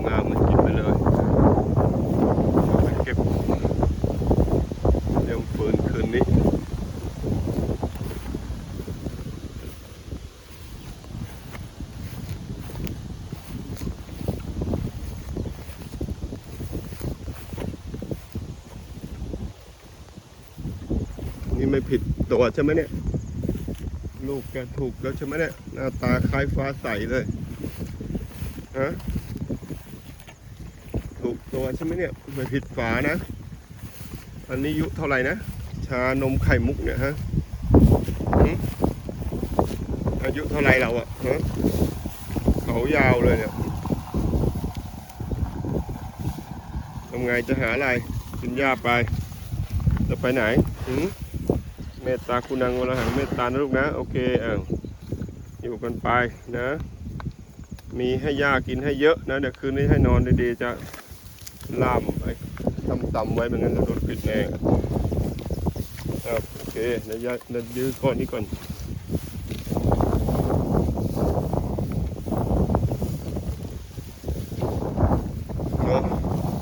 งามๆมันกินไปเลยไปเก็บเตรียมฟืนคืนนี้นี่ไม่ผิดตัวใช่ไหมเนี่ยลูกแกถูกแล้วใช่ไหมเนี่ยหน้าตาคล้ายฟ้าใสเลยฮะถูกตัวใช่ไหมเนี่ยไม่ผิดฝานะอันนี้อายุเท่าไหร่นะชานมไข่มุกเนี่ยฮะอายุเท่าไหร่เราอะฮะเขายาวเลยเนี่ยทำไงจะหาอะไรกินหญ้าไปจะไปไหนเมตตาคุณังวรหังเมตตานะลูกนะโอเคอยู่กันไปนะมีให้หญ้ากินให้เยอะนะเดี๋ยวคืนนี้ให้นอนดีๆจะล่ามไอ้ต่ำๆไว้ไม่งั้นจะโดนปิดแน่โอเคเดี๋ยวยื้อก้อนนี้ก่อนเนาะ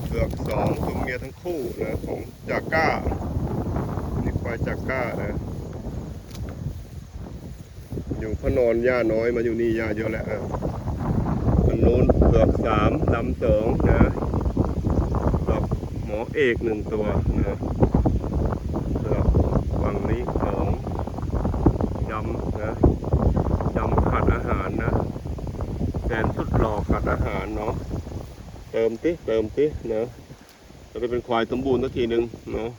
เลือก2ตัวเมียทั้งคู่นะของจาก้านี่ควายจาก้านะอยู่พนอนหญ้าน้อยมาอยู่นี่หญ้าเยอะแล้วอันนู้นเลือก3ดำ2นะหมอเอก1ตัวนะแล้วฝั่งนี้ของยำนะยำขัดอาหารนะแฟนสุดหล่อขัดอาหารเนาะเติมติเนาะจะได้เป็นควายสมบูรณ์สักทีหนึ่งเนาะ